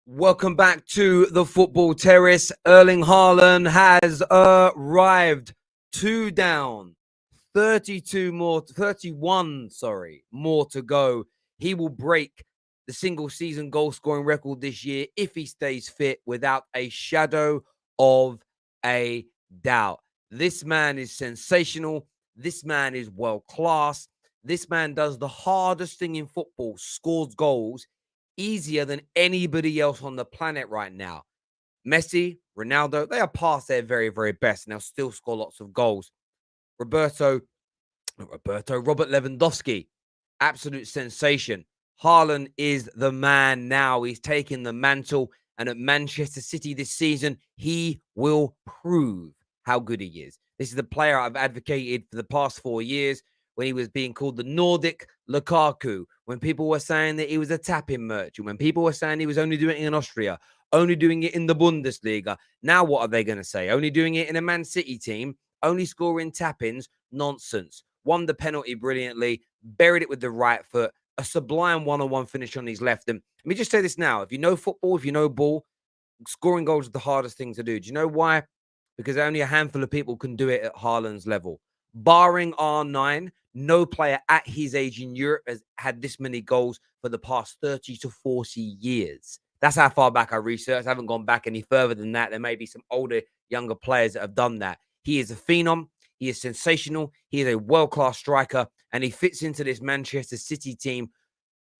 Welcome back to the Football Terrace. Erling Haaland has arrived. 2 down, 31 more to go. He will break the single season goal scoring record this year if he stays fit without a shadow of a doubt. This man is sensational. This man is world class. This man does the hardest thing in football, scores goals easier than anybody else on the planet right now. Messi, Ronaldo, they are past their very, very best and they'll still score lots of goals. Robert Lewandowski, absolute sensation. Haaland is the man now. He's taken the mantle, and at Manchester City this season, he will prove how good he is. This is the player I've advocated for the past 4 years when he was being called the Nordic Lukaku, when people were saying that he was a tapping merchant, when people were saying he was only doing it in Austria, only doing it in the Bundesliga. Now what are they going to say? Only doing it in a Man City team, only scoring tap-ins? Nonsense. Won the penalty brilliantly, buried it with the right foot, a sublime one-on-one finish on his left. And let me just say this now. If you know football, if you know ball, scoring goals is the hardest thing to do. Do you know why? Because only a handful of people can do it at Haaland's level. Barring R9, no player at his age in Europe has had this many goals for the past 30 to 40 years. That's how far back I researched. I haven't gone back any further than that. There may be some older, younger players that have done that. He is a phenom. He is sensational. He is a world-class striker, and he fits into this Manchester City team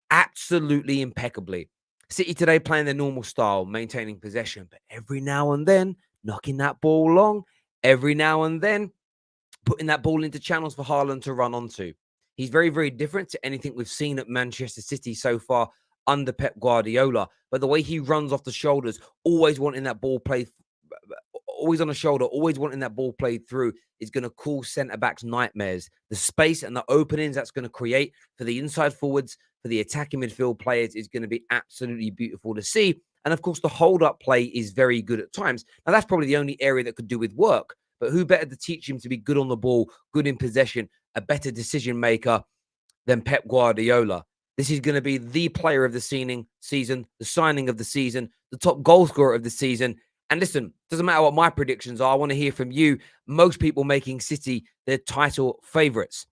absolutely impeccably. City today playing their normal style, maintaining possession, but every now and then knocking that ball long, every now and then putting that ball into channels for Haaland to run onto. He's very, very different to anything we've seen at Manchester City so far under Pep Guardiola. But the way he runs off the shoulders, always wanting that ball played, always on the shoulder, always wanting that ball played through, is going to cause centre-backs nightmares. The space and the openings that's going to create for the inside forwards, for the attacking midfield players, is going to be absolutely beautiful to see. And of course, the hold-up play is very good at times. Now, that's probably the only area that could do with work. But who better to teach him to be good on the ball, good in possession, a better decision maker than Pep Guardiola? This is going to be the player of the season, the signing of the season, the top goal scorer of the season. And listen, doesn't matter what my predictions are. I want to hear from you. Most people making City their title favourites.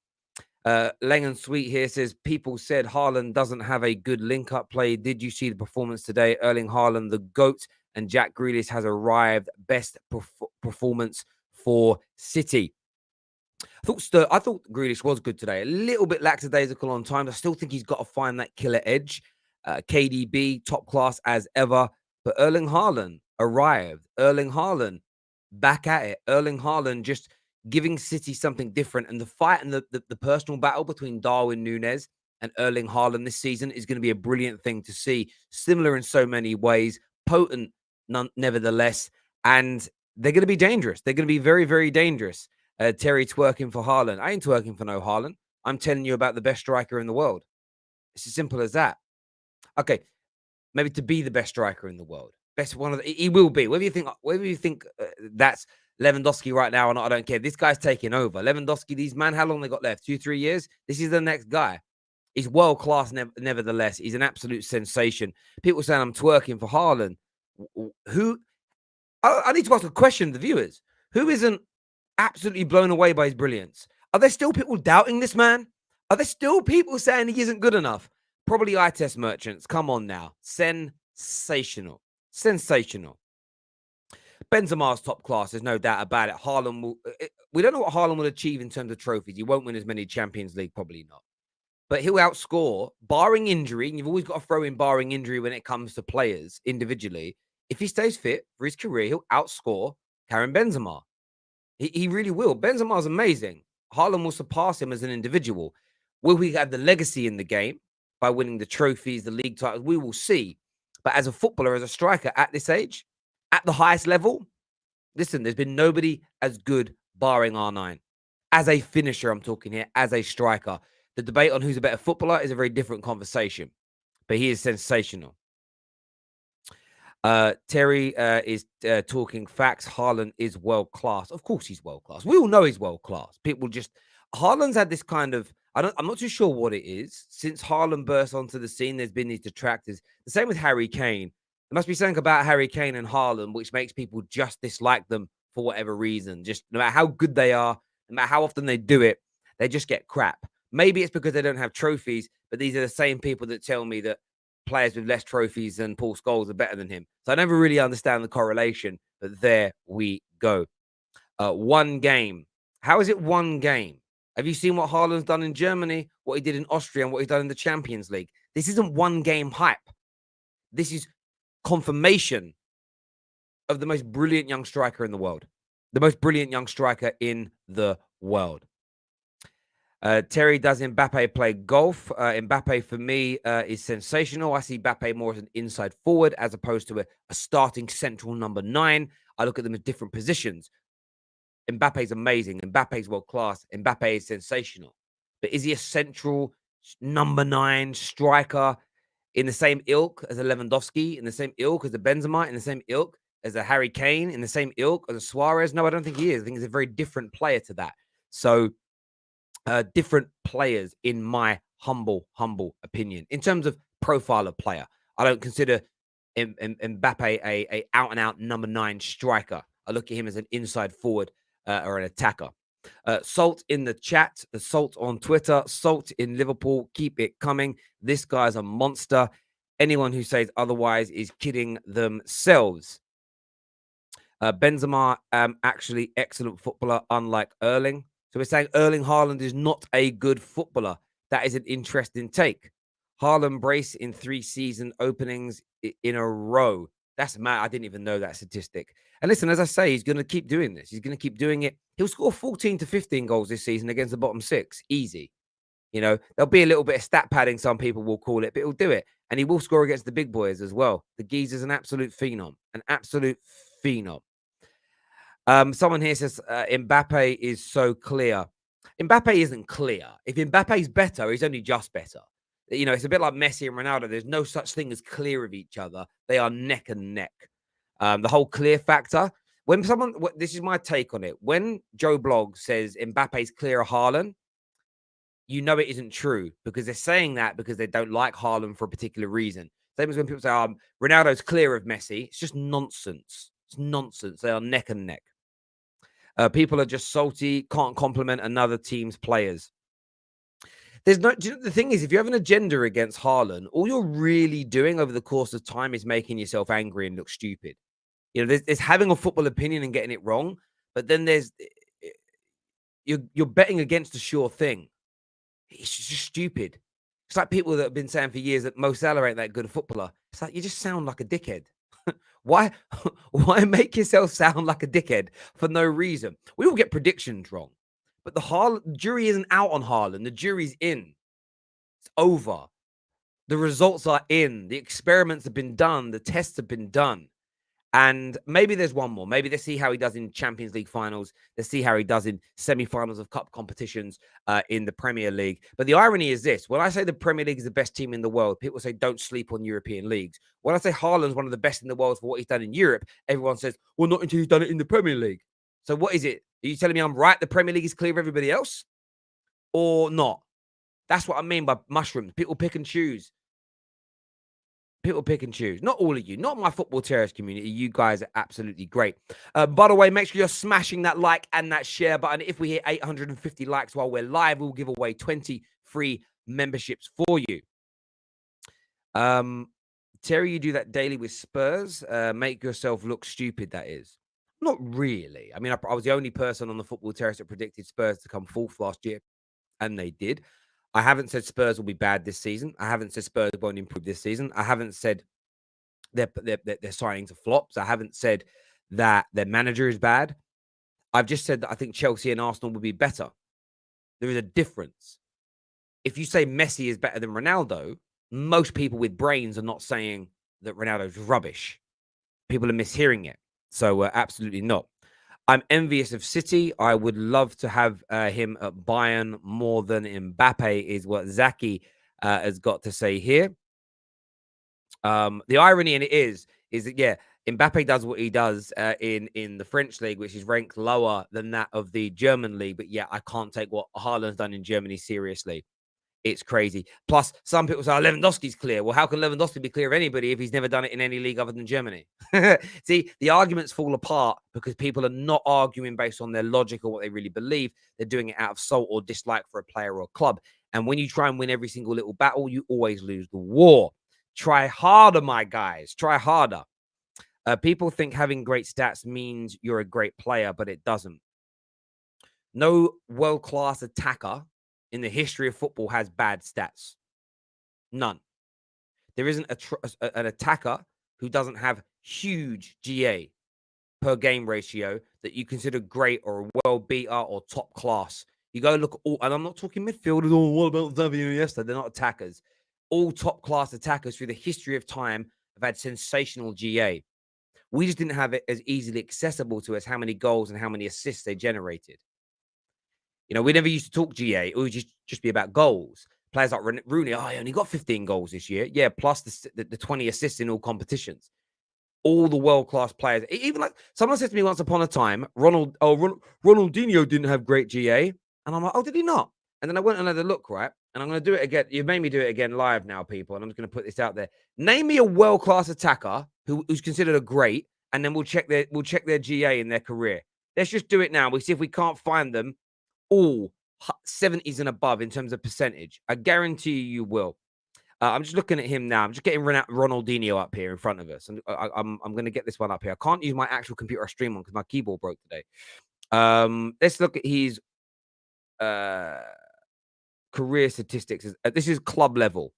Langan Sweet here says, people said Haaland doesn't have a good link-up play. Did you see the performance today? Erling Haaland, the GOAT, and Jack Grealish has arrived. Best performance for City. I thought Grealish was good today. A little bit lackadaisical on time. I still think he's got to find that killer edge. KDB, top class as ever. But Erling Haaland arrived. Erling Haaland back at it. Erling Haaland just giving City something different. And the fight and the personal battle between Darwin Núñez and Erling Haaland this season is going to be a brilliant thing to see. Similar in so many ways. Potent nevertheless. And they're going to be dangerous. They're going to be very, very dangerous. Terry twerking for Haaland. I ain't twerking for no Haaland. I'm telling you about the best striker in the world. It's as simple as that. Okay, maybe to be the best striker in the world. Best one of he will be. Whether you think that's Lewandowski right now or not, I don't care. This guy's taking over. Lewandowski, these man, how long they got left? 2-3 years? This is the next guy. He's world class, nevertheless. He's an absolute sensation. People saying I'm twerking for Haaland. Who? I need to ask a question to the viewers. Who isn't absolutely blown away by his brilliance? Are there still people doubting this man? Are there still people saying he isn't good enough? Probably eye test merchants. Come on now. Sensational. Sensational. Benzema's top class. There's no doubt about it. We don't know what Haaland will achieve in terms of trophies. He won't win as many Champions League, probably not. But he'll outscore, barring injury, and you've always got to throw in barring injury when it comes to players individually. If he stays fit for his career, he'll outscore Karim Benzema. He really will. Benzema's amazing. Haaland will surpass him as an individual. Will he have the legacy in the game by winning the trophies, the league titles? We will see. But as a footballer, as a striker at this age, at the highest level, listen, there's been nobody as good, barring R9. As a finisher, I'm talking here, as a striker. The debate on who's a better footballer is a very different conversation. But he is sensational. Terry is talking facts. Haaland is world class. Of course, he's world class. We all know he's world class. People just Haaland's had this kind of I'm not too sure what it is. Since Haaland burst onto the scene, there's been these detractors. The same with Harry Kane. There must be something about Harry Kane and Haaland which makes people just dislike them for whatever reason. Just no matter how good they are, no matter how often they do it, they just get crap. Maybe it's because they don't have trophies, but these are the same people that tell me that players with less trophies than Paul Scholes are better than him. So I never really understand the correlation, but there we go. One game. How is it one game? Have you seen what Haaland's done in Germany, what he did in Austria, and what he's done in the Champions League? This isn't one game hype. This is confirmation of the most brilliant young striker in the world. The most brilliant young striker in the world. Terry, does Mbappe play golf? Mbappe, for me, is sensational. I see Mbappe more as an inside forward as opposed to a starting central number 9. I look at them as different positions. Mbappe's amazing. Mbappe's world class. Mbappe is sensational. But is he a central number 9 striker in the same ilk as a Lewandowski, in the same ilk as a Benzema, in the same ilk as a Harry Kane, in the same ilk as a Suarez? No, I don't think he is. I think he's a very different player to that. So, different players, in my humble opinion. In terms of profile of player, I don't consider Mbappe a out-and-out number 9 striker. I look at him as an inside forward or an attacker. Salt in the chat, Salt on Twitter, Salt in Liverpool, keep it coming. This guy's a monster. Anyone who says otherwise is kidding themselves. Benzema, actually excellent footballer, unlike Erling. So we're saying Erling Haaland is not a good footballer. That is an interesting take. Haaland brace in 3 season openings in a row. That's mad. I didn't even know that statistic. And listen, as I say, he's going to keep doing this. He's going to keep doing it. He'll score 14 to 15 goals this season against the bottom 6. Easy. You know, there'll be a little bit of stat padding, some people will call it, but he'll do it. And he will score against the big boys as well. The geezer's an absolute phenom. An absolute phenom. Someone here says Mbappe is so clear. Mbappe isn't clear. If Mbappe's better, he's only just better. You know, it's a bit like Messi and Ronaldo. There's no such thing as clear of each other. They are neck and neck. The whole clear factor. When someone, this is my take on it. When Joe Blogg says Mbappe's clear of Haaland, you know it isn't true because they're saying that because they don't like Haaland for a particular reason. Same as when people say, Ronaldo's clear of Messi. It's just nonsense. It's nonsense. They are neck and neck. People are just salty, can't compliment another team's players. There's no, the thing is, if you have an agenda against Haaland, all you're really doing over the course of time is making yourself angry and look stupid. You know, there's having a football opinion and getting it wrong, but then there's you're betting against a sure thing. It's just stupid. It's like people that have been saying for years that Mo Salah ain't that good a footballer. It's like you just sound like a dickhead. Why make yourself sound like a dickhead for no reason? We all get predictions wrong, but the jury isn't out on Haaland. The jury's in. It's over. The results are in. The experiments have been done. The tests have been done. And maybe there's one more. Maybe let's see how he does in Champions League finals. Let's see how he does in semi-finals of cup competitions in the Premier League. But the irony is this. When I say the Premier League is the best team in the world, people say don't sleep on European leagues. When I say Haaland's one of the best in the world for what he's done in Europe, everyone says, well, not until he's done it in the Premier League. So what is it? Are you telling me I'm right? The Premier League is clear of everybody else? Or not? That's what I mean by mushrooms. People pick and choose. People pick and choose. Not all of you. Not my football terrace community. You guys are absolutely great. By the way, make sure you're smashing that like and that share button. If we hit 850 likes while we're live, we'll give away 20 free memberships for you. Terry, you do that daily with Spurs. Make yourself look stupid, that is. Not really. I mean, I was the only person on the football terrace that predicted Spurs to come fourth last year, and they did. I haven't said Spurs will be bad this season. I haven't said Spurs won't improve this season. I haven't said their signings are flops. I haven't said that their manager is bad. I've just said that I think Chelsea and Arsenal will be better. There is a difference. If you say Messi is better than Ronaldo, most people with brains are not saying that Ronaldo's rubbish. People are mishearing it. So absolutely not. I'm envious of City. I would love to have him at Bayern more than Mbappe, is what Zaki has got to say here. The irony in it is that, yeah, Mbappe does what he does in the French league, which is ranked lower than that of the German league. But yeah, I can't take what Haaland's done in Germany seriously. It's crazy. Plus, some people say, oh, Lewandowski's clear. Well, how can Lewandowski be clear of anybody if he's never done it in any league other than Germany? See, the arguments fall apart because people are not arguing based on their logic or what they really believe. They're doing it out of soul or dislike for a player or a club. And when you try and win every single little battle, you always lose the war. Try harder, my guys. Try harder. People think having great stats means you're a great player, but it doesn't. No world-class attacker in the history of football has bad stats. None. There isn't an attacker who doesn't have huge GA per game ratio that you consider great or a world beater or top class. You go look at all, and I'm not talking midfielders. Oh, what about Xavi and Iniesta? They're not attackers. All top class attackers through the history of time have had sensational GA. We just didn't have it as easily accessible to us how many goals and how many assists they generated. You know, we never used to talk GA. It would just be about goals. Players like Rooney, oh, he only got 15 goals this year. Yeah, plus the 20 assists in all competitions. All the world-class players. Even like someone said to me once upon a time, Ronaldinho didn't have great GA. And I'm like, oh, did he not? And then I went and had a look, right? And I'm going to do it again. You've made me do it again live now, people. And I'm just going to put this out there. Name me a world-class attacker who's considered a great, and then we'll check their GA in their career. Let's just do it now. We'll see if we can't find them all 70s and above in terms of percentage. I guarantee you will. I'm just looking at him now. I'm just getting Ronaldinho up here in front of us. I'm going to get this one up here. I can't use my actual computer I stream on because my keyboard broke today. Let's look at his career statistics. This is club level.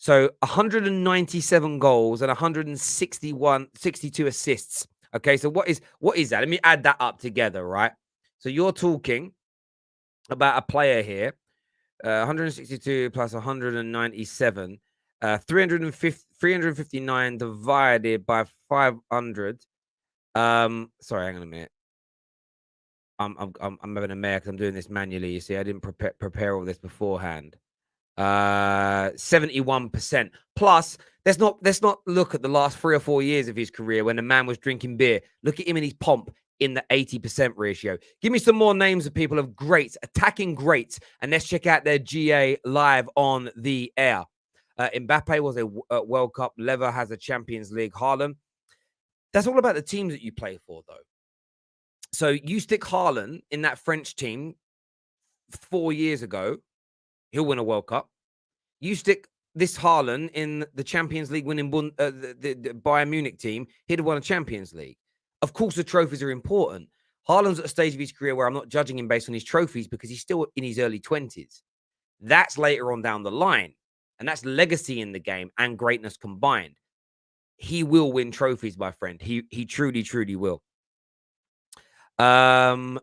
So 197 goals and 62 assists. Okay, so what is that? Let me add that up together, right? So you're talking about a player here, 162 plus 197, 359 divided by 500. Sorry, hang on a minute. I'm having a mare because I'm doing this manually. You see, I didn't prepare all this beforehand. 71%. Plus, let's not look at the last 3 or 4 years of his career when the man was drinking beer. Look at him in his pomp in the 80% ratio. Give me some more names of people of greats, attacking greats, and let's check out their GA live on the air. Mbappé was a World Cup. Lever has a Champions League. Haaland. That's all about the teams that you play for, though. So you stick Haaland in that French team 4 years ago, he'll win a World Cup. You stick this Haaland in the Champions League winning the Bayern Munich team, he'd have won a Champions League. Of course, the trophies are important. Haaland's at a stage of his career where I'm not judging him based on his trophies because he's still in his early 20s. That's later on down the line. And that's legacy in the game and greatness combined. He will win trophies, my friend. He truly, truly will. Del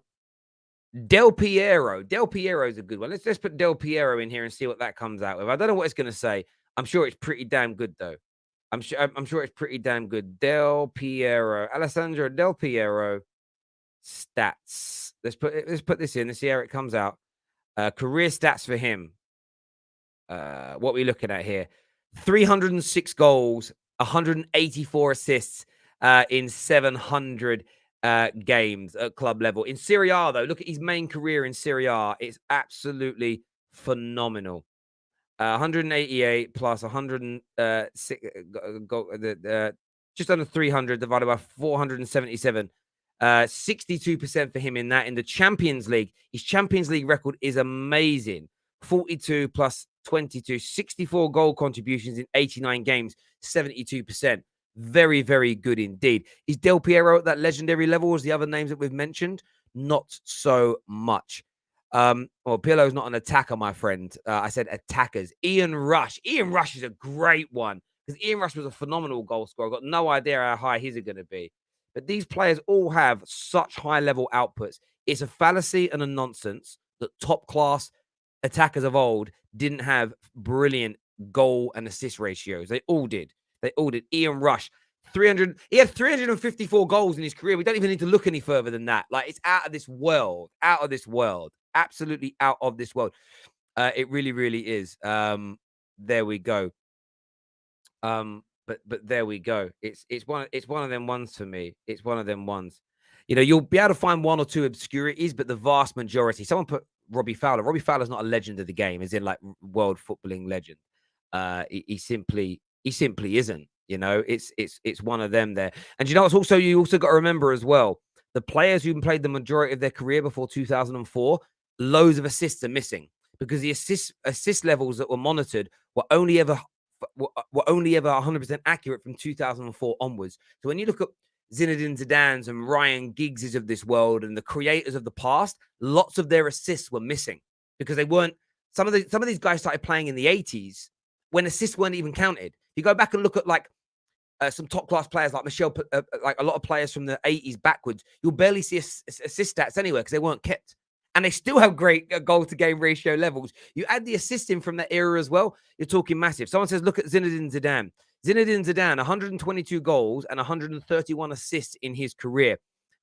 Piero. Del Piero is a good one. Let's put Del Piero in here and see what that comes out with. I don't know what it's going to say. I'm sure it's pretty damn good, though. I'm sure it's pretty damn good. Del Piero. Alessandro Del Piero. Stats. Let's put this in. Let's see how it comes out. Career stats for him. What are we looking at here? 306 goals, 184 assists in 700 games at club level. In Serie A, though, look at his main career in Serie A. It's absolutely phenomenal. 188 plus 106, just under 300 divided by 477. 62% for him in that. In the Champions League, his Champions League record is amazing. 42 plus 22, 64 goal contributions in 89 games, 72%. Very, very good indeed. Is Del Piero at that legendary level as the other names that we've mentioned? Not so much. Well, Pirlo's not an attacker, my friend. I said attackers. Ian Rush. Ian Rush is a great one because Ian Rush was a phenomenal goal scorer. I've got no idea how high his are going to be. But these players all have such high-level outputs. It's a fallacy and a nonsense that top-class attackers of old didn't have brilliant goal and assist ratios. They all did. They all did. Ian Rush, 300. He had 354 goals in his career. We don't even need to look any further than that. Like, it's out of this world. Out of this world. Absolutely out of this world. It really, really is. There we go. But there we go. It's one of them ones for me. It's one of them ones. You know, you'll be able to find one or two obscurities, but the vast majority. Someone put Robbie Fowler. Robbie Fowler's not a legend of the game, as in like world footballing legend. He simply isn't. You know, it's one of them there. And you know, it's also you also got to remember as well the players who played the majority of their career before 2004, loads of assists are missing because the assist levels that were monitored were only ever 100% accurate from 2004 onwards. So when you look at Zinedine Zidane's and Ryan Giggs's of this world and the creators of the past, lots of their assists were missing because they weren't. Some of these guys started playing in the 80s when assists weren't even counted. If you go back and look at like some top class players like like a lot of players from the 80s backwards, you'll barely see assist stats anywhere because they weren't kept. And they still have great goal to game ratio levels. You add the assisting from that era as well, you're talking massive. Someone says, look at Zinedine Zidane. Zinedine Zidane, 122 goals and 131 assists in his career.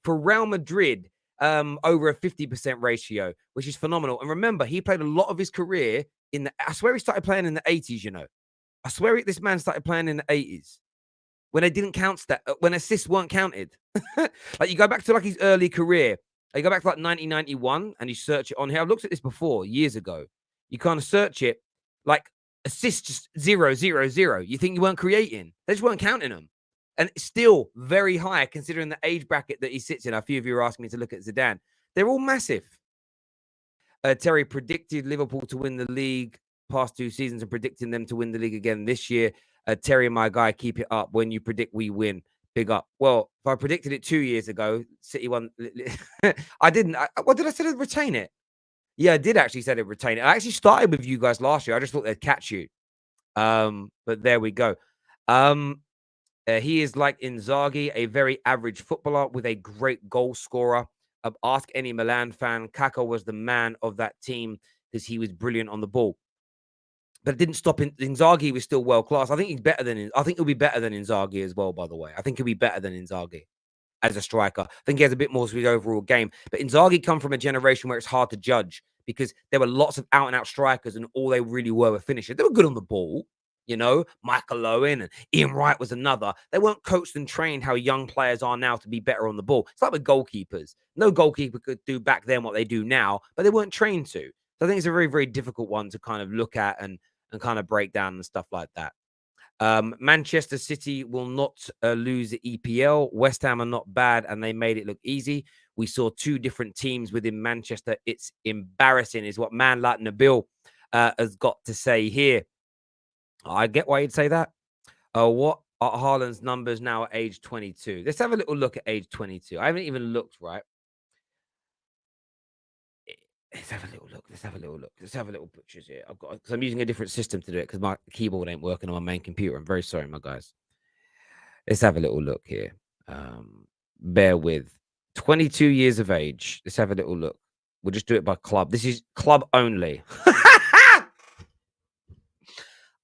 For Real Madrid, over a 50% ratio, which is phenomenal. And remember, he played a lot of his career I swear he started playing in the 80s, you know. I swear this man started playing in the 80s when they didn't count when assists weren't counted. Like you go back to like his early career, you go back to like 1991 and you search it on here. I've looked at this before years ago. You kind of search it like assists just 0, 0, 0. You think you weren't creating. They just weren't counting them. And it's still very high considering the age bracket that he sits in. A few of you are asking me to look at Zidane. They're all massive. Terry predicted Liverpool to win the league past 2 seasons and predicting them to win the league again this year. Terry, my guy, keep it up. When you predict we win, big up. Well, if I predicted it 2 years ago, City won. I didn't. What did I say? To retain it? Yeah, I did actually say to retain it. I actually started with you guys last year. I just thought they'd catch you. But there we go. He is like Inzaghi, a very average footballer with a great goal scorer. Ask any Milan fan. Kaká was the man of that team because he was brilliant on the ball. But it didn't stop. Inzaghi was still world class. I think he's better than. I think he'll be better than Inzaghi as well. By the way, I think he'll be better than Inzaghi as a striker. I think he has a bit more to his overall game. But Inzaghi come from a generation where it's hard to judge because there were lots of out and out strikers, and all they really were finishers. They were good on the ball. You know, Michael Owen and Ian Wright was another. They weren't coached and trained how young players are now to be better on the ball. It's like with goalkeepers. No goalkeeper could do back then what they do now, but they weren't trained to. So I think it's a very, very difficult one to kind of look at and kind of break down and stuff like that. Manchester City will not lose the EPL. West Ham are not bad, and they made it look easy. We saw 2 different teams within Manchester. It's embarrassing, is what man like Nabil has got to say here. I get why you'd say that. What are Haaland's numbers now at age 22? Let's have a little look at age 22. I haven't even looked, right? Let's have a little look. Let's have a little butchers here. Because I'm using a different system to do it because my keyboard ain't working on my main computer. I'm very sorry, my guys. Let's have a little look here. Bear with. 22 years of age. Let's have a little look. We'll just do it by club. This is club only.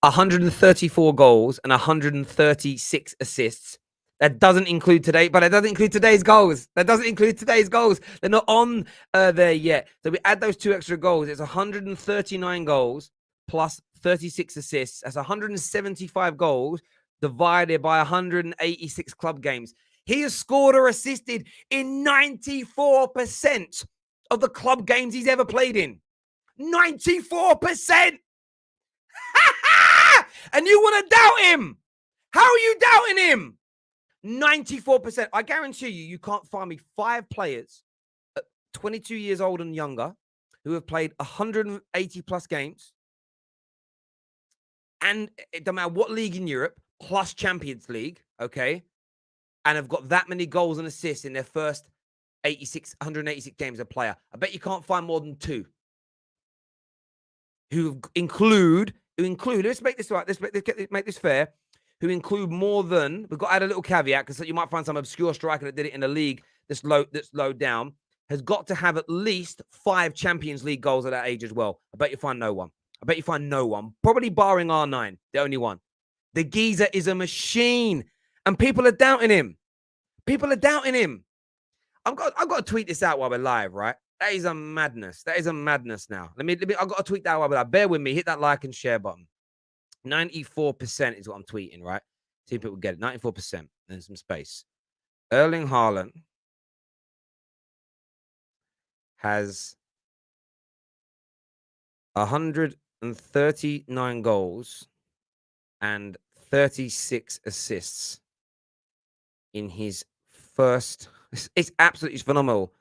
134 goals and 136 assists. That doesn't include today, but it doesn't include today's goals. They're not on there yet. So we add those 2 extra goals. It's 139 goals plus 36 assists. That's 175 goals divided by 186 club games. He has scored or assisted in 94% of the club games he's ever played in. 94%! And you want to doubt him? How are you doubting him? 94%. I guarantee you can't find me 5 players at 22 years old and younger who have played 180 plus games. And it doesn't matter what league in Europe, plus Champions League, okay? And have got that many goals and assists in their first 186 games as a player. I bet you can't find more than 2 who include, let's make this right, let's make this fair, who include more than, we've got to add a little caveat because you might find some obscure striker that did it in a league that's low down, has got to have at least 5 Champions League goals at that age as well. I bet you find no one. Probably barring R9, the only one. The geezer is a machine, and people are doubting him. I've got to tweet this out while we're live, right? That is a madness. Now. Let me. I've got to tweet that while we're live. Bear with me. Hit that like and share button. 94% is what I'm tweeting, right? See if people get it. 94%. Then some space. Erling Haaland has 139 goals and 36 assists in his first. It's absolutely phenomenal.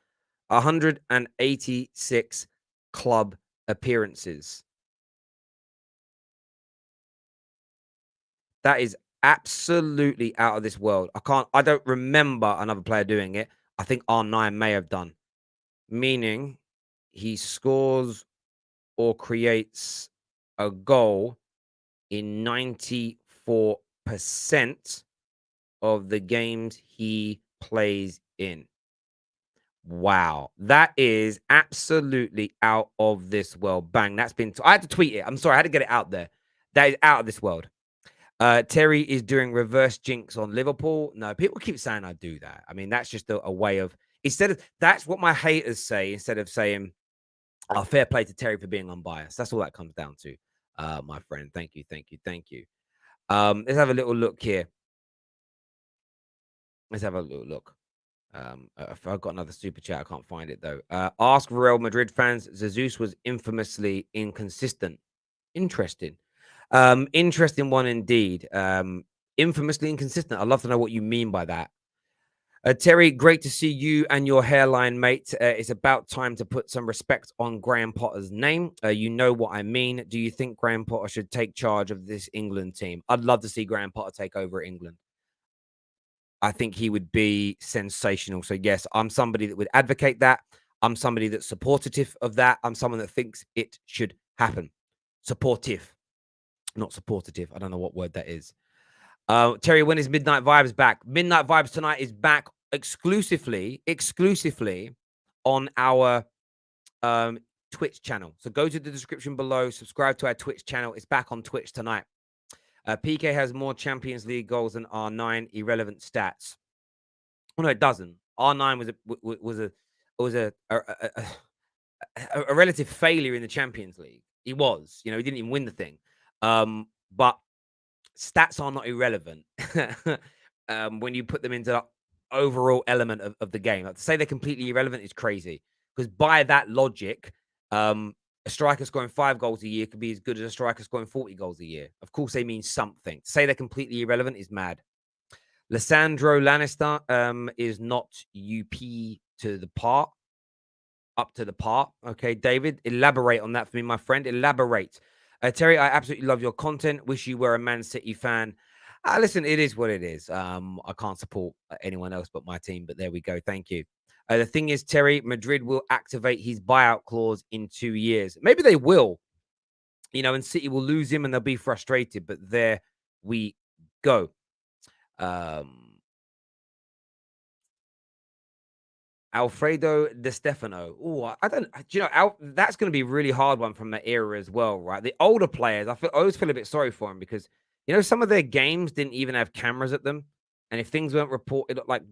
186 club appearances. That is absolutely out of this world. I don't remember another player doing it. I think R9 may have done, meaning he scores or creates a goal in 94% of the games he plays in. Wow, that is absolutely out of this world. Bang, that's been. I had to tweet it. I'm sorry, I had to get it out there. That is out of this world. Terry is doing reverse jinx on Liverpool. No, people keep saying I do that. I mean, that's just a way of instead of that's what my haters say instead of saying, "Oh, fair play to Terry for being unbiased." That's all that comes down to, my friend. Thank you, thank you, thank you. Let's have a little look here. Let's have a little look. If I've got another super chat, I can't find it though. Ask Real Madrid fans. Jesus was infamously inconsistent. Interesting. Interesting one indeed. Infamously inconsistent. I'd love to know what you mean by that. Terry, great to see you and your hairline, mate. It's about time to put some respect on Graham Potter's name. You know what I mean. Do you think Graham Potter should take charge of this England team? I'd love to see Graham Potter take over England. I think he would be sensational. So, yes, I'm somebody that would advocate that. I'm somebody that's supportive of that. I'm someone that thinks it should happen. Supportive, not supportive. I don't know what word that is. Terry, when is Midnight Vibes back? Midnight Vibes tonight is back exclusively on our Twitch channel. So go to the description below, subscribe to our Twitch channel. It's back on Twitch tonight. PK has more Champions League goals than R9. Irrelevant stats. Oh no, it doesn't. R9 was a relative failure in the Champions League. He was, he didn't even win the thing. But stats are not irrelevant when you put them into the overall element of the game. Like, to say they're completely irrelevant is crazy because by that logic, a striker scoring 5 goals a year could be as good as a striker scoring 40 goals a year. Of course, they mean something. To say they're completely irrelevant is mad. Lissandro Lannister is not UP to the part. Up to the part. Okay, David, elaborate on that for me, my friend. Elaborate. Terry, I absolutely love your content. Wish you were a Man City fan. Listen, it is what it is. I can't support anyone else but my team, but there we go. Thank you. The thing is, Terry, Madrid will activate his buyout clause in 2 years. Maybe they will, and City will lose him and they'll be frustrated. But there we go. Alfredo Di Stefano. Oh, I don't. That's going to be a really hard one from that era as well, right? The older players, I always feel a bit sorry for them because some of their games didn't even have cameras at them, and if things weren't reported, like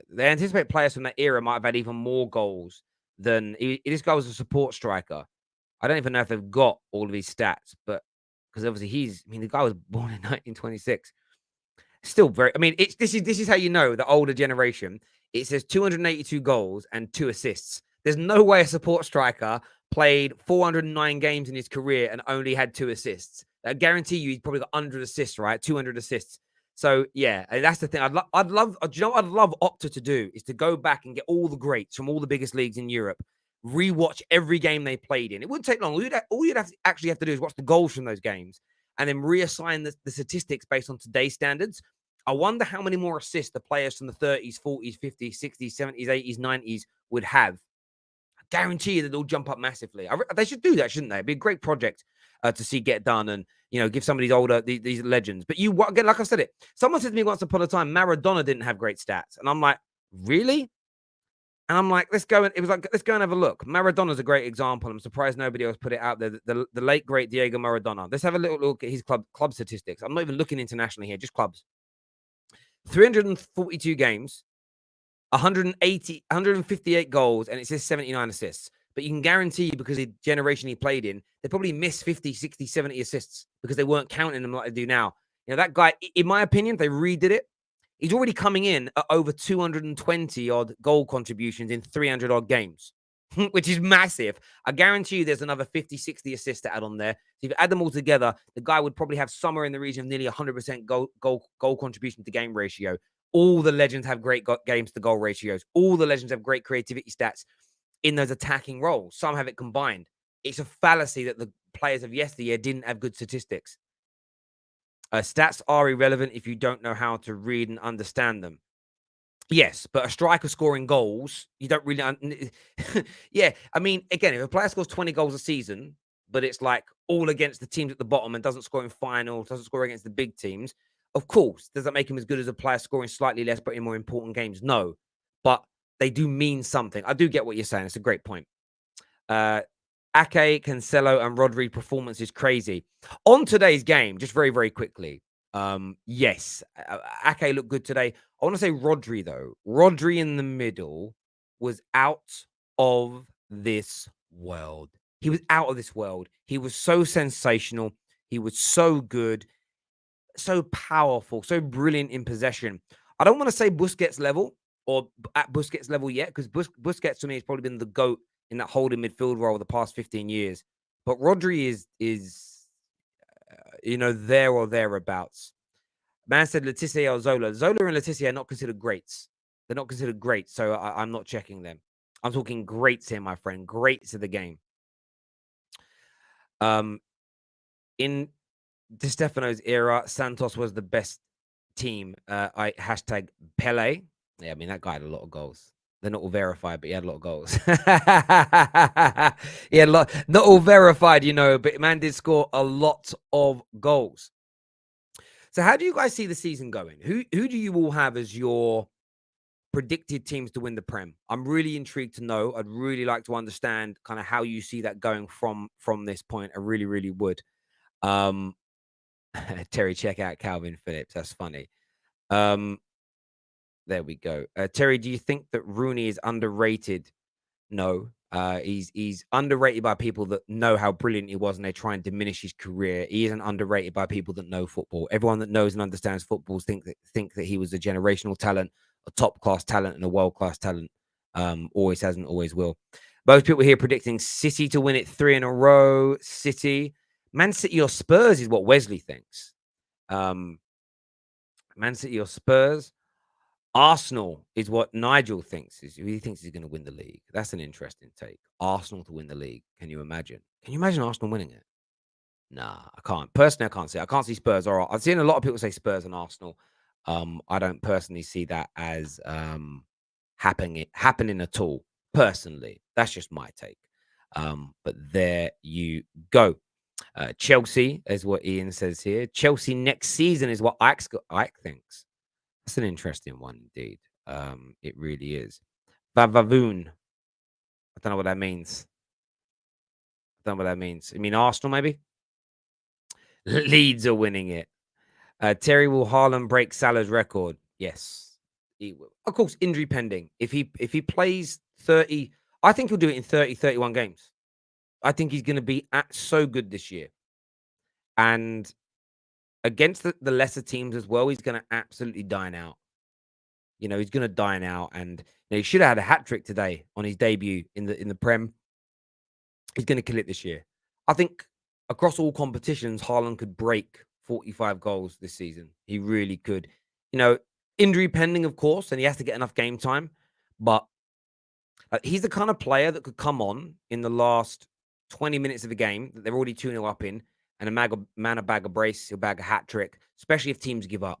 they anticipate players from that era might have had even more goals than this guy was a support striker. I don't even know if they've got all of these stats, but because obviously the guy was born in 1926. Still very. I mean, this is how you know the older generation. It says 282 goals and 2 assists. There's no way a support striker played 409 games in his career and only had 2 assists. I guarantee you, he's probably got 100 assists, right? 200 assists. So yeah, and that's the thing. I'd love. Do you know what I'd love Opta to do is to go back and get all the greats from all the biggest leagues in Europe, rewatch every game they played in. It wouldn't take long. All you'd actually have to do is watch the goals from those games and then reassign the statistics based on today's standards. I wonder how many more assists the players from the 30s, 40s, 50s, 60s, 70s, 80s, 90s would have. I guarantee you that they'll jump up massively. They should do that, shouldn't they? It'd be a great project to see get done and, give some of these older, these legends. But again, like I said someone said to me once upon a time, Maradona didn't have great stats. And I'm like, really? And I'm like, let's go. And it was like, let's go and have a look. Maradona's a great example. I'm surprised nobody else put it out there. The late, great Diego Maradona. Let's have a little look at his club statistics. I'm not even looking internationally here, just clubs. 342 games, 158 goals, and it says 79 assists. But you can guarantee, because the generation he played in, they probably missed 50, 60, 70 assists because they weren't counting them like they do now. That guy, in my opinion, if they redid it, he's already coming in at over 220 odd goal contributions in 300 odd games. which is massive. I guarantee you there's another 50, 60 assists to add on there. So if you add them all together, the guy would probably have somewhere in the region of nearly 100% goal contribution to game ratio. All the legends have great games to goal ratios. All the legends have great creativity stats in those attacking roles. Some have it combined. It's a fallacy that the players of yesteryear didn't have good statistics. Stats are irrelevant if you don't know how to read and understand them. Yes, but a striker scoring goals, you don't really. Yeah, I mean, again, if a player scores 20 goals a season, but it's like all against the teams at the bottom and doesn't score in finals, doesn't score against the big teams, of course, does that make him as good as a player scoring slightly less but in more important games? No, but they do mean something. I do get what you're saying. It's a great point. Ake, Cancelo, and Rodri performance is crazy. On today's game, just very, very quickly. Yes, Ake looked good today. I want to say Rodri, though. Rodri in the middle was out of this world. He was out of this world. He was so sensational. He was so good, so powerful, so brilliant in possession. I don't want to say Busquets level or at Busquets level yet, because Busquets to me has probably been the GOAT in that holding midfield role the past 15 years. But Rodri is there or thereabouts. Man said Leticia or Zola. Zola and Leticia are not considered greats. They're not considered great, so I'm not checking them. I'm talking greats here, my friend. Greats of the game. In Di Stefano's era, Santos was the best team. I hashtag Pele. Yeah, I mean, that guy had a lot of goals. They're not all verified, but he had a lot of goals. He had a lot, not all verified, but man did score a lot of goals. So how do you guys see the season going? Who do you all have as your predicted teams to win the Prem? I'm really intrigued to know. I'd really like to understand kind of how you see that going from this point. I really, really would. Terry, check out Calvin Phillips. That's funny. There we go. Terry, do you think that Rooney is underrated? No. He's underrated by people that know how brilliant he was and they try and diminish his career. He isn't underrated by people that know football. Everyone that knows and understands football think that he was a generational talent, a top class talent, and a world class talent. Always hasn't, always will. Most people here predicting City to win it 3 in a row. City, Man City or Spurs is what Wesley thinks. Man City or Spurs. Arsenal is what Nigel thinks. He thinks he's going to win the league. That's an interesting take. Arsenal to win the league. Can you imagine? Can you imagine Arsenal winning it? Nah, I can't. Personally, I can't see. I can't see Spurs. All right, I've seen a lot of people say Spurs and Arsenal. I don't personally see that as happening at all. Personally, that's just my take. But there you go. Chelsea is what Ian says here. Chelsea next season is what Ike thinks. That's an interesting one indeed. It really is. Vavavoon. I don't know what that means. I don't know what that means. I mean, Arsenal, maybe? Leeds are winning it. Terry, will Haaland break Salah's record? Yes. He will. Of course, injury pending. If he plays 30, I think he'll do it in 30, 31 games. I think he's going to be so good this year. And against the lesser teams as well, he's going to absolutely dine out. He's going to dine out, and he should have had a hat trick today on his debut in the Prem. He's going to kill it this year. I think across all competitions, Haaland could break 45 goals this season. He really could. Injury pending, of course, and he has to get enough game time. But he's the kind of player that could come on in the last 20 minutes of a game that they're already 2-0 up in, and a bag a brace, he'll bag a hat trick, especially if teams give up.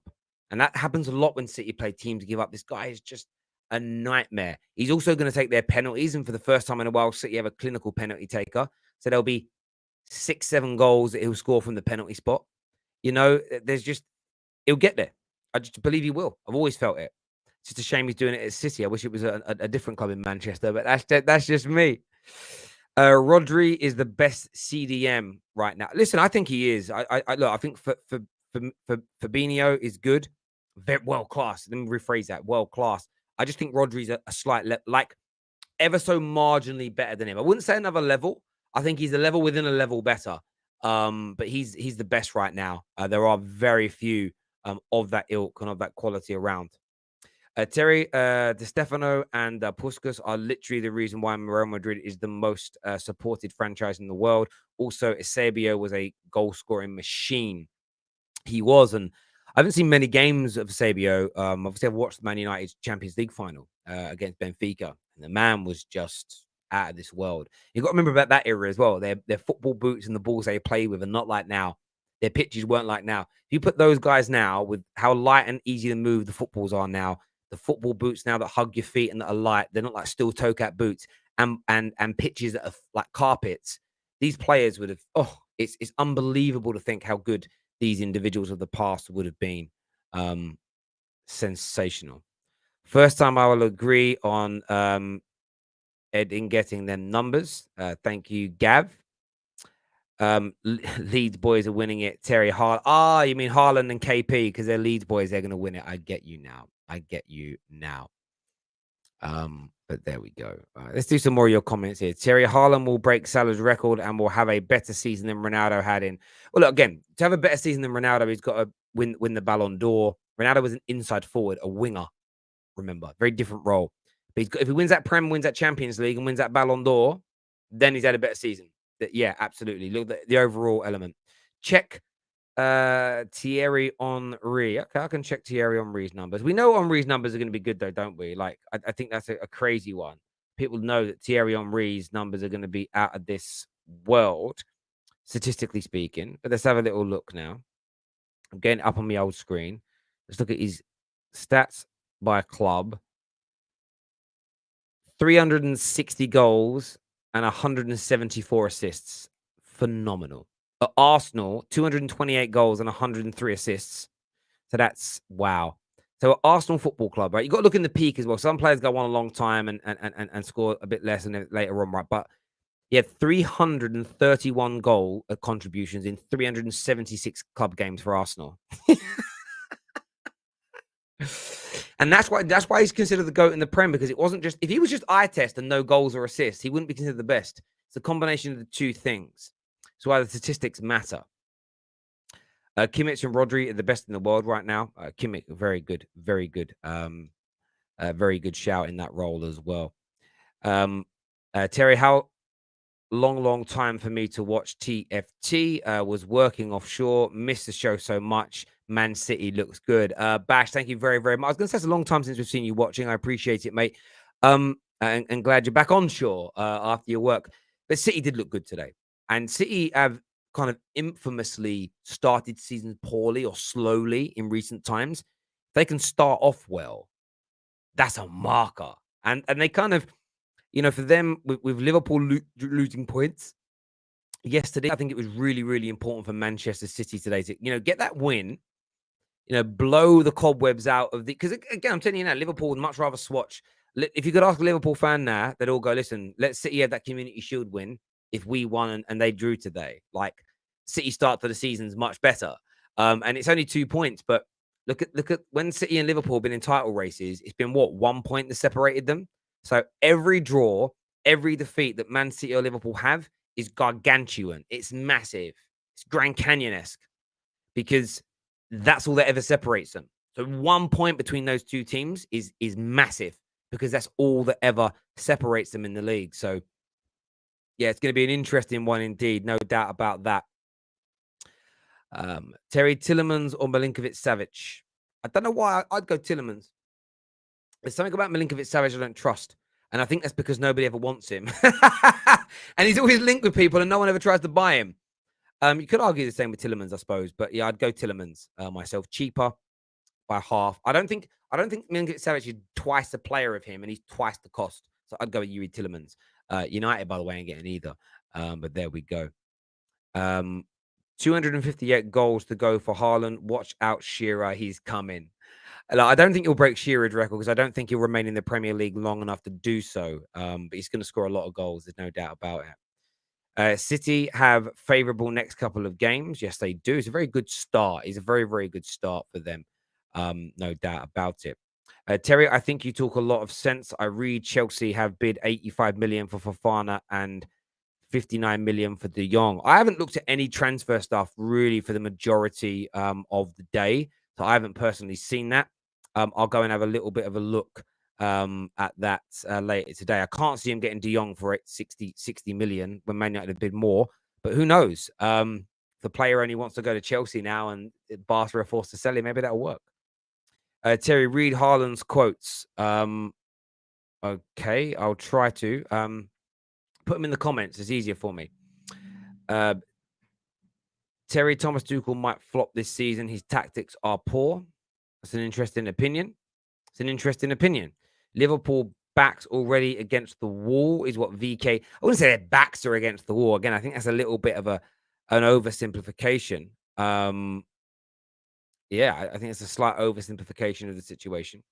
And that happens a lot when City play teams give up. This guy is just a nightmare. He's also going to take their penalties. And for the first time in a while, City have a clinical penalty taker. So there'll be 6-7 goals that he'll score from the penalty spot. There's just, he'll get there. I just believe he will. I've always felt it. It's just a shame he's doing it at City. I wish it was a different club in Manchester, but that's just me. Rodri is the best CDM right now. Listen, I think he is. I think for Fabinho is good, very world class. Let me rephrase that: world class. I just think Rodri's a slight ever so marginally better than him. I wouldn't say another level. I think he's a level within a level better. But he's the best right now. There are very few of that ilk and of that quality around. Terry, Di Stefano and Puskas are literally the reason why Real Madrid is the most supported franchise in the world. Also, Eusebio was a goal-scoring machine. He was, and I haven't seen many games of Eusebio. Obviously, I've watched Man United's Champions League final against Benfica, and the man was just out of this world. You've got to remember about that era as well. Their football boots and the balls they play with are not like now. Their pitches weren't like now. If you put those guys now with how light and easy to move the footballs are now, the football boots now that hug your feet and that are light, they're not like steel toe cap boots and pitches that are like carpets. These players would have. Oh, it's unbelievable to think how good these individuals of the past would have been. Sensational. First time I will agree on Ed in getting them numbers. Thank you, Gav. Leeds boys are winning it. Terry Hart. You mean Haaland and KP because they're Leeds boys. They're going to win it. I get you now. But there we go. Let's do some more of your comments here. Terry Haaland will break Salah's record and will have a better season than Ronaldo had in. Well, look, again, to have a better season than Ronaldo, he's got to win the Ballon d'Or. Ronaldo was an inside forward, a winger. Remember, very different role. But if he wins that Prem, wins that Champions League, and wins that Ballon d'Or, then he's had a better season. Yeah, absolutely. Look at the overall element. Check Thierry Henry. Okay, I can check Thierry Henry's numbers. We know Henry's numbers are going to be good, though, don't we? Like, I think that's a crazy one. People know that Thierry Henry's numbers are going to be out of this world, statistically speaking. But let's have a little look now. I'm getting up on my old screen. Let's look at his stats by club. 360 goals and 174 assists. Phenomenal. At Arsenal, 228 goals and 103 assists. So that's wow. So at Arsenal Football Club, right? You got to look in the peak as well. Some players go on a long time and score a bit less and then later on, right? But he had 331 goal contributions in 376 club games for Arsenal. And that's why he's considered the GOAT in the Prem, because it wasn't just, if he was just eye test and no goals or assists, he wouldn't be considered the best. It's a combination of the two things. That's why the statistics matter. Kimmich and Rodri are the best in the world right now. Kimmich, very good, very good shout in that role as well. Terry, how long time for me to watch TFT. Was working offshore, missed the show so much. Man City looks good. Bash, thank you very, very much. I was going to say it's a long time since we've seen you watching. I appreciate it, mate. And glad you're back on shore after your work. But City did look good today. And City have kind of infamously started seasons poorly or slowly in recent times. If they can start off well, that's a marker. And they kind of, for them, with Liverpool losing points yesterday, I think it was really, really important for Manchester City today to, get that win, blow the cobwebs out of because again, I'm telling you now, Liverpool would much rather swatch. If you could ask a Liverpool fan now, they'd all go, listen, let City have that Community Shield win if we won and they drew today. Like, City start to the season's much better. And it's only 2 points, but look at when City and Liverpool have been in title races, it's been 1 point that separated them. So every draw, every defeat that Man City or Liverpool have is gargantuan. It's massive. It's Grand Canyon-esque because that's all that ever separates them. So 1 point between those two teams is massive because that's all that ever separates them in the league. So, yeah, it's going to be an interesting one indeed. No doubt about that. Terry, Tielemans or Milinkovic-Savic? I don't know why I'd go Tielemans. There's something about Milinkovic-Savic I don't trust. And I think that's because nobody ever wants him. And he's always linked with people and no one ever tries to buy him. You could argue the same with Tielemans, I suppose. But yeah, I'd go Tielemans myself. Cheaper by half. I don't think Milinkovic-Savic is twice the player of him and he's twice the cost. So I'd go with Yuri Tielemans. United, by the way, ain't getting either. But there we go. 258 goals to go for Haaland. Watch out, Shearer. He's coming. I don't think he'll break Shearer's record because I don't think he'll remain in the Premier League long enough to do so. But he's going to score a lot of goals. There's no doubt about it. City have favourable next couple of games. Yes, they do. It's a very good start. It's a very, very good start for them. No doubt about it. Terry, I think you talk a lot of sense. I read Chelsea have bid 85 million for Fofana and 59 million for De Jong. I haven't looked at any transfer stuff really for the majority of the day. So I haven't personally seen that. I'll go and have a little bit of a look at that later today. I can't see him getting De Jong for 60 million when Man United have bid more, but who knows? If the player only wants to go to Chelsea now and Barca are forced to sell him, maybe that'll work. Terry, read Haaland's quotes. Okay, I'll try to. Put them in the comments. It's easier for me. Terry, Thomas Tuchel might flop this season. His tactics are poor. That's an interesting opinion. It's an interesting opinion. Liverpool backs already against the wall is what VK. I wouldn't say their backs are against the wall. Again, I think that's a little bit of an oversimplification. Yeah, I think it's a slight oversimplification of the situation.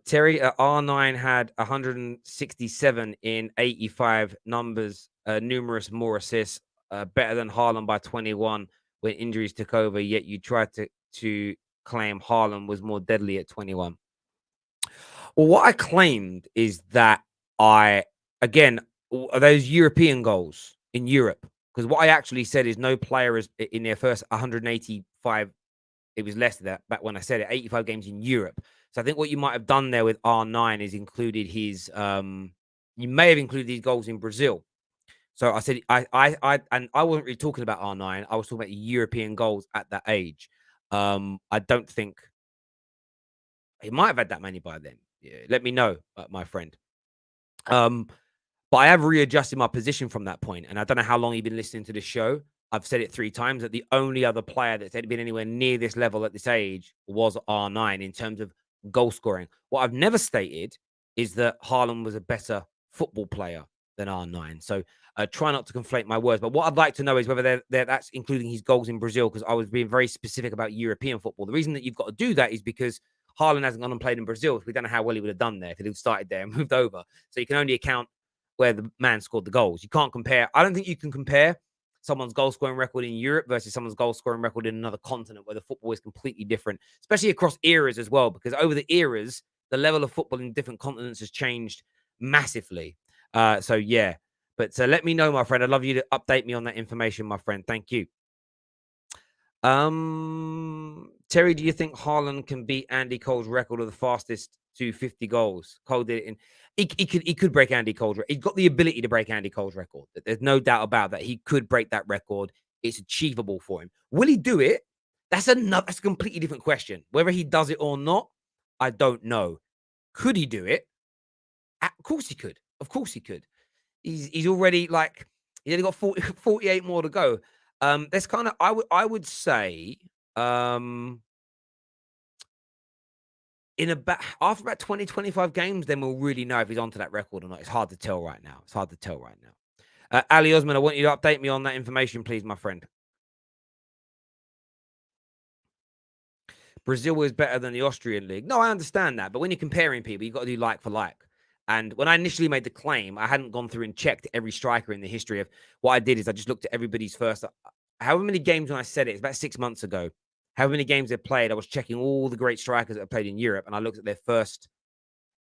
Terry, R9 had 167 in 85 numbers, numerous more assists, better than Haaland by 21 when injuries took over. Yet you tried to claim Haaland was more deadly at 21. Well, what I claimed is that again, those European goals in Europe, because what I actually said is no player is in their first 185. It was less than that back when I said it, 85 games in Europe. So I think what you might have done there with R9 is included his, you may have included these goals in Brazil. So I said, and I wasn't really talking about R9. I was talking about European goals at that age. I don't think he might have had that many by then. Yeah, let me know, my friend. But I have readjusted my position from that point, and I don't know how long you've been listening to this show. I've said it 3 times that the only other player that's been anywhere near this level at this age was R9 in terms of goal scoring. What I've never stated is that Haaland was a better football player than R9. So try not to conflate my words. But what I'd like to know is whether that's including his goals in Brazil, because I was being very specific about European football. The reason that you've got to do that is because Haaland hasn't gone and played in Brazil. We don't know how well he would have done there if he'd started there and moved over. So you can only account where the man scored the goals. You can't compare. I don't think you can compare someone's goal scoring record in Europe versus someone's goal scoring record in another continent where the football is completely different, especially across eras as well, because over the eras, the level of football in different continents has changed massively. So yeah, but let me know, my friend. I'd love you to update me on that information, my friend. Thank you. Terry, do you think Haaland can beat Andy Cole's record of the fastest to 50 goals? Cole did it in. He could break Andy Cole's record. He's got the ability to break Andy Cole's record. There's no doubt about that. He could break that record. It's achievable for him. Will he do it? That's a completely different question. Whether he does it or not, I don't know. Could he do it? Of course he could. Of course he could. He's already he's only got 48 more to go. That's kind of I would say in after about 20, 25 games, then we'll really know if he's onto that record or not. It's hard to tell right now. Ali Osman, I want you to update me on that information, please, my friend. Brazil is better than the Austrian league. No, I understand that. But when you're comparing people, you've got to do like for like. And when I initially made the claim, I hadn't gone through and checked every striker in the history of what I did is I just looked at everybody's first. However many games when I said it's about 6 months ago, however many games they've played, I was checking all the great strikers that have played in Europe. And I looked at their first,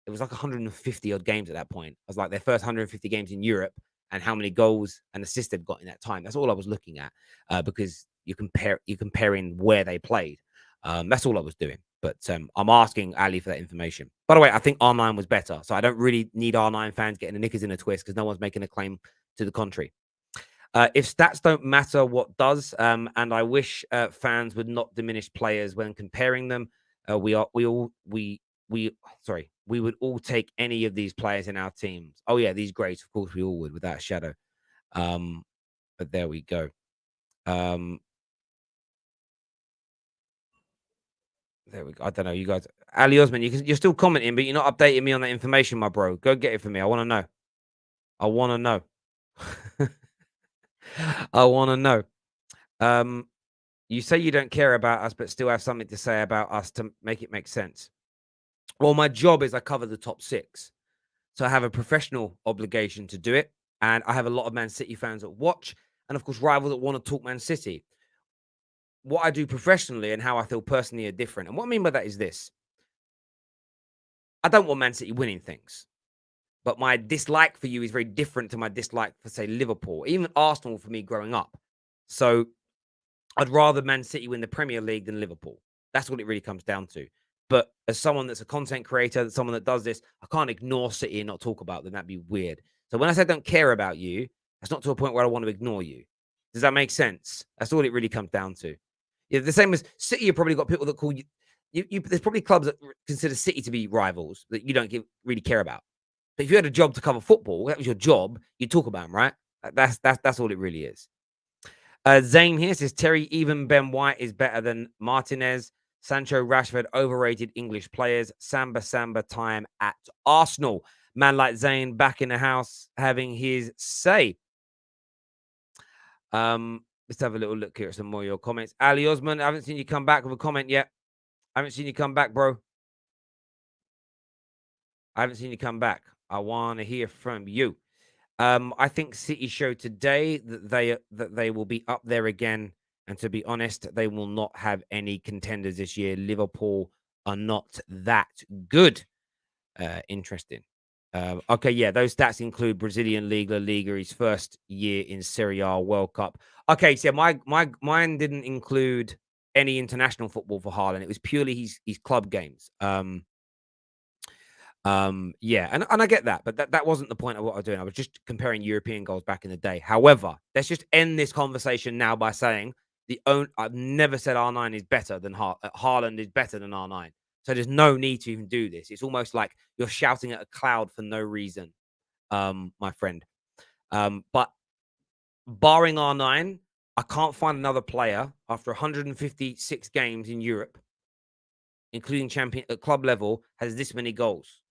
it was like 150 odd games at that point. I was like their first 150 games in Europe and how many goals and assists they've got in that time. That's all I was looking at because you're comparing where they played. That's all I was doing. But I'm asking Ali for that information. By the way, I think R9 was better. So I don't really need R9 fans getting the knickers in a twist because no one's making a claim to the contrary. If stats don't matter, what does? And I wish fans would not diminish players when comparing them. We would all take any of these players in our teams. Oh yeah, these greats, of course we all would, without a shadow. But there we go. There we go. I don't know. You guys, Ali Osman, you're still commenting, but you're not updating me on that information, my bro. Go get it for me. I want to know. I want to know. I want to know. You say you don't care about us, but still have something to say about us to make it make sense. Well, my job is I cover the top 6. So I have a professional obligation to do it. And I have a lot of Man City fans that watch. And of course, rivals that want to talk Man City. What I do professionally and how I feel personally are different. And what I mean by that is this. I don't want Man City winning things. But my dislike for you is very different to my dislike for, say, Liverpool, even Arsenal for me growing up. So I'd rather Man City win the Premier League than Liverpool. That's what it really comes down to. But as someone that's a content creator, someone that does this, I can't ignore City and not talk about them. That'd be weird. So when I say I don't care about you, that's not to a point where I want to ignore you. Does that make sense? That's all it really comes down to. Yeah, the same as City, you've probably got people that call you. There's probably clubs that consider City to be rivals that you don't really care about. But if you had a job to cover football, that was your job, you'd talk about them, right? That's all it really is. Zane here says Terry, even Ben White is better than Martinez. Sancho, Rashford, overrated English players. Samba time at Arsenal. Man like Zane back in the house having his say. Let's have a little look here at some more of your comments. Ali Osman, I haven't seen you come back with a comment yet. I haven't seen you come back, bro. I haven't seen you come back. I want to hear from you. I think City showed today that they will be up there again. And to be honest, they will not have any contenders this year. Liverpool are not that good. Interesting. Okay, yeah, those stats include Brazilian League, La Liga, his first year in Serie A, World Cup. Okay, so mine didn't include any international football for Haaland. It was purely his club games. Yeah, and I get that, but that wasn't the point of what I was doing. I was just comparing European goals back in the day. However, let's just end this conversation now by saying I've never said R9 is better than Haaland is better than R9. So there's no need to even do this. It's almost like you're shouting at a cloud for no reason, my friend. But barring R9, I can't find another player after 156 games in Europe, including champion at club level, has this many goals.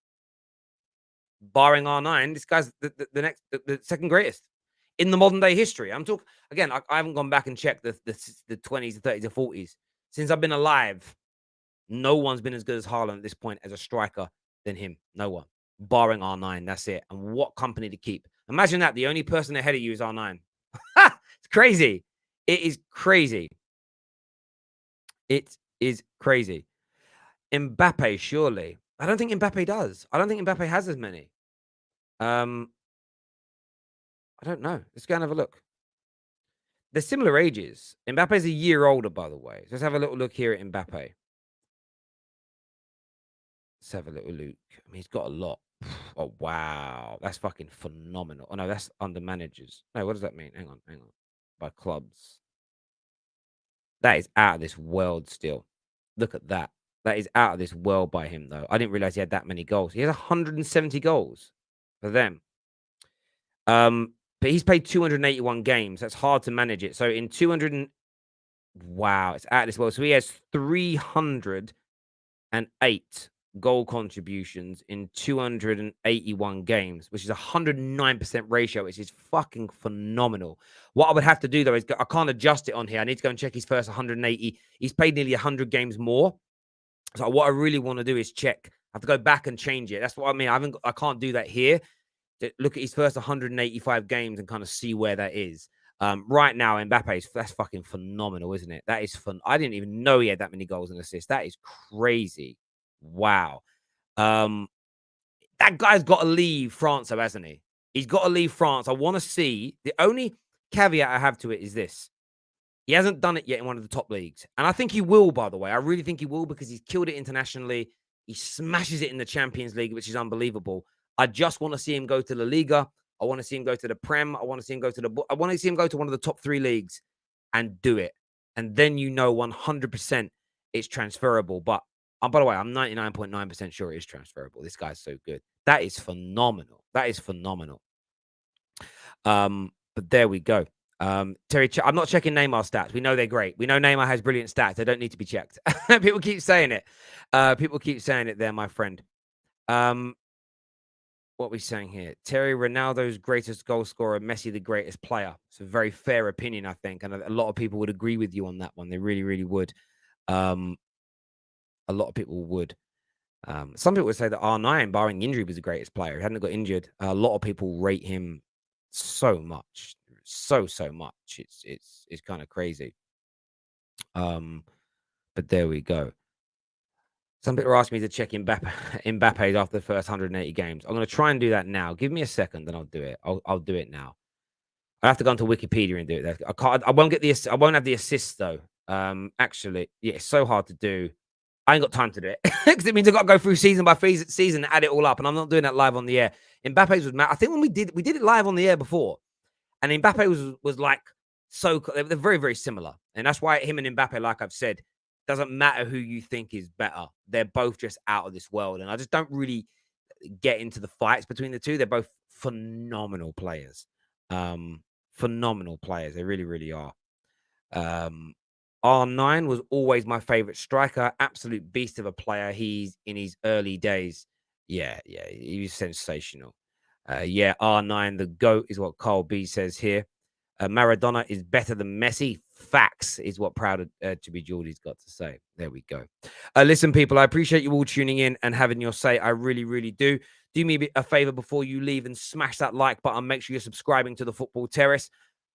Barring R9, this guy's the second greatest in the modern day history. I'm talking again. I haven't gone back and checked the 20s, the 30s, the 40s since I've been alive. No one's been as good as Haaland at this point as a striker than him. No one, barring R9. That's it. And what company to keep? Imagine that the only person ahead of you is R9. It's crazy. It is crazy. It is crazy. Mbappé, surely. I don't think Mbappé does. I don't think Mbappé has as many. I don't know. Let's go and have a look. They're similar ages. Mbappe's a year older, by the way. Let's have a little look here at Mbappé. Let's have a little look. I mean, he's got a lot. Oh, wow. That's fucking phenomenal. Oh, no, that's under managers. No, what does that mean? Hang on. By clubs. That is out of this world still. Look at that. That is out of this world by him, though. I didn't realize he had that many goals. He has 170 goals for them. But he's played 281 games. That's hard to manage it. So in 200 wow, it's out of this world. So he has 308 goal contributions in 281 games, which is a 109% ratio, which is fucking phenomenal. What I would have to do, though, is I can't adjust it on here. I need to go and check his first 180. He's played nearly 100 games more. So what I really want to do is check. I have to go back and change it. That's what I mean. I can't do that here. Look at his first 185 games and kind of see where that is. Right now, Mbappe, that's fucking phenomenal, isn't it? That is fun. I didn't even know he had that many goals and assists. That is crazy. Wow. That guy's got to leave France, though, hasn't he? He's got to leave France. I want to see. The only caveat I have to it is this. He hasn't done it yet in one of the top leagues. And I think he will, by the way. I really think he will because he's killed it internationally. He smashes it in the Champions League, which is unbelievable. I just want to see him go to La Liga. I want to see him go to the Prem. I want to see him go to I want to see him go to one of the top 3 leagues and do it. And then 100% it's transferable. But by the way, I'm 99.9% sure it is transferable. This guy's so good. That is phenomenal. That is phenomenal. But there we go. Terry, I'm not checking Neymar stats. We know they're great. We know Neymar has brilliant stats. They don't need to be checked. People keep saying it. People keep saying it there, my friend. What are we saying here? Terry, Ronaldo's greatest goal scorer, Messi the greatest player. It's a very fair opinion, I think. And a lot of people would agree with you on that one. They really, really would. A lot of people would. Some people would say that R9, barring injury, was the greatest player. He hadn't got injured. A lot of people rate him so much. So much. It's kind of crazy. But there we go. Some people are asking me to check Mbappe after the first 180 games. I'm going to try and do that now. Give me a second, and I'll do it. I'll do it now. I have to go onto Wikipedia and do it. I won't get the. I won't have the assists though. Actually, yeah, it's so hard to do. I ain't got time to do it because it means I've got to go through season by season and add it all up, and I'm not doing that live on the air. Mbappe's was I think when we did it live on the air before, and Mbappe was like they're very, very similar. And that's why him and Mbappe, like I've said, doesn't matter who you think is better. They're both just out of this world. And I just don't really get into the fights between the two. They're both phenomenal players. Phenomenal players. They really, really are. R9 was always my favorite striker. Absolute beast of a player. He's in his early days. Yeah, he was sensational. Yeah, R9, the GOAT is what Carl B says here. Maradona is better than Messi. Facts is what Proud to be Geordie's got to say. There we go. Listen, people, I appreciate you all tuning in and having your say. I really, really do. Do me a favor before you leave and smash that like button. Make sure you're subscribing to the Football Terrace.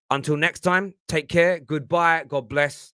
Until next time, take care. Goodbye. God bless.